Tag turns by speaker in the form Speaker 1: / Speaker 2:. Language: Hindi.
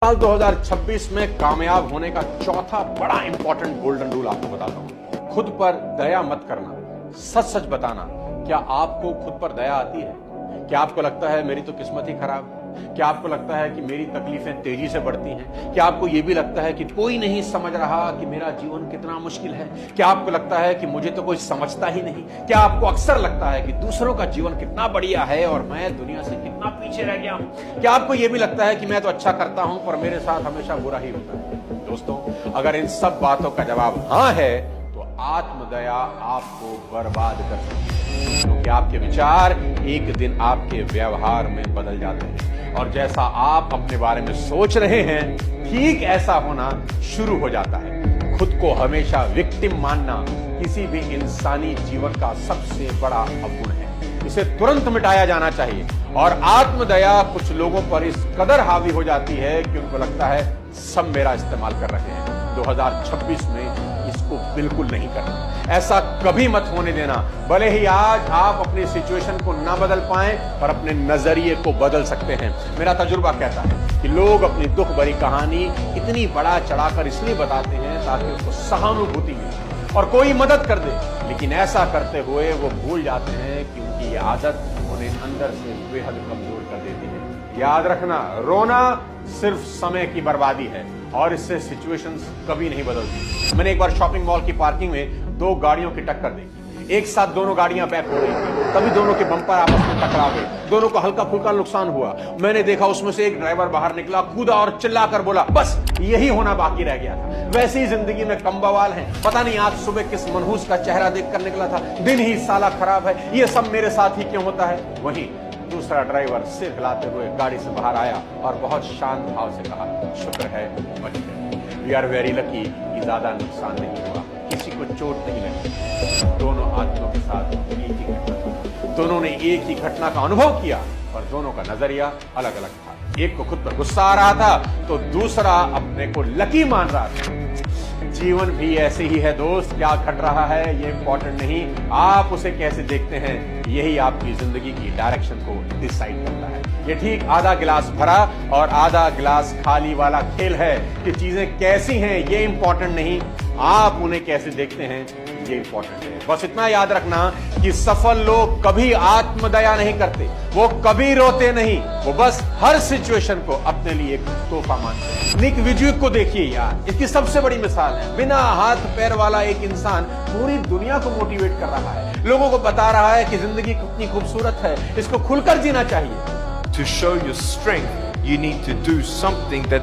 Speaker 1: साल 2026 में कामयाब होने का चौथा बड़ा इंपॉर्टेंट गोल्डन रूल आपको बताता हूं। खुद पर दया मत करना, सच सच बताना। क्या आपको खुद पर दया आती है? क्या आपको लगता है मेरी तो किस्मत ही खराब है? क्या आपको लगता है कि मेरी तकलीफें तेजी से बढ़ती हैं? क्या आपको यह भी लगता है कि कोई नहीं समझ रहा कि मेरा जीवन कितना मुश्किल है? क्या आपको लगता है कि मुझे तो कोई समझता ही नहीं? क्या आपको अक्सर लगता है कि दूसरों का जीवन कितना बढ़िया है और मैं दुनिया से कितना पीछे रह गया हूं? क्या आपको यह भी लगता है कि मैं तो अच्छा करता हूं पर मेरे साथ हमेशा बुरा ही होता है? दोस्तों, अगर इन सब बातों का जवाब हां है तो आत्मदया आपको बर्बाद कर सकती है, क्योंकि आपके विचार एक दिन आपके व्यवहार में बदल जाते हैं और जैसा आप अपने बारे में सोच रहे हैं ठीक ऐसा होना शुरू हो जाता है। खुद को हमेशा विक्टिम मानना किसी भी इंसानी जीवन का सबसे बड़ा अवगुण है। इसे तुरंत मिटाया जाना चाहिए। और आत्मदया कुछ लोगों पर इस कदर हावी हो जाती है कि उनको लगता है सब मेरा इस्तेमाल कर रहे हैं। 2026 में इसको बिल्कुल नहीं करना। ऐसा कभी मत होने देना। भले ही आज आप अपनी सिचुएशन को ना बदल पाएं पर अपने नजरिए को बदल सकते हैं। मेरा तजुर्बा कहता है कि लोग अपनी दुख भरी कहानी इतनी बड़ा चढ़ाकर इसलिए बताते हैं ताकि उसको सहानुभूति मिले और कोई मदद कर दे, लेकिन ऐसा करते हुए वो भूल जाते हैं कि उनकी ये आदत उन्हें अंदर से बेहद कमजोर कर देती है। याद रखना, रोना सिर्फ समय की बर्बादी है और इससे सिचुएशंस कभी नहीं बदलती। मैंने एक बार शॉपिंग मॉल की पार्किंग में दो गाड़ियों की टक्कर देखी। एक साथ दोनों गाड़ियां बैक हो रही थी, तभी दोनों के बम्पर आपस में टकरा गए। दोनों को हल्का फुल्का नुकसान हुआ। मैंने देखा उसमें से एक ड्राइवर बाहर निकला, कूदा और चिल्लाकर बोला, बस यही होना बाकी रह गया था। वैसे ही जिंदगी में कम बवाल है। पता नहीं आज सुबह किस मनहूस का चेहरा देखकर निकला था। दिन ही साला खराब है, ये सब मेरे साथ ही क्यों होता है? वहीं दूसरा ड्राइवर सिर हिलाते हुए गाड़ी से बाहर आया और बहुत शांत भाव से कहा, शुक्र है बच गए। वी आर वेरी लकी कि ज्यादा नुकसान नहीं हुआ, किसी को चोट नहीं लगी। दोनों आदमियों के साथ एक ही घटना, दोनों ने एक ही घटना का अनुभव किया पर दोनों का नजरिया अलग अलग था। एक को खुद पर गुस्सा आ रहा था तो दूसरा अपने को लकी मान रहा था। जीवन भी ऐसे ही है दोस्त। क्या घट रहा है ये इंपॉर्टेंट नहीं, आप उसे कैसे देखते हैं यही आपकी जिंदगी की डायरेक्शन को डिसाइड करता है। ये ठीक आधा गिलास भरा और आधा गिलास खाली वाला खेल है कि चीजें कैसी हैं ये इंपॉर्टेंट नहीं, आप उन्हें कैसे देखते हैं ये इंपॉर्टेंट है। बस इतना याद रखना कि सफल लोग कभी आत्मदया नहीं करते, वो कभी रोते नहीं, वो बस हर सिचुएशन को अपने लिए एक तोहफा मानते हैं। निक विजुइक को देखिए यार, इसकी सबसे बड़ी मिसाल है। बिना हाथ पैर वाला एक इंसान पूरी दुनिया को मोटिवेट कर रहा है, लोगों को बता रहा है कि जिंदगी कितनी खूबसूरत है, इसको खुलकर जीना चाहिए।
Speaker 2: To show your strength, you need to do something that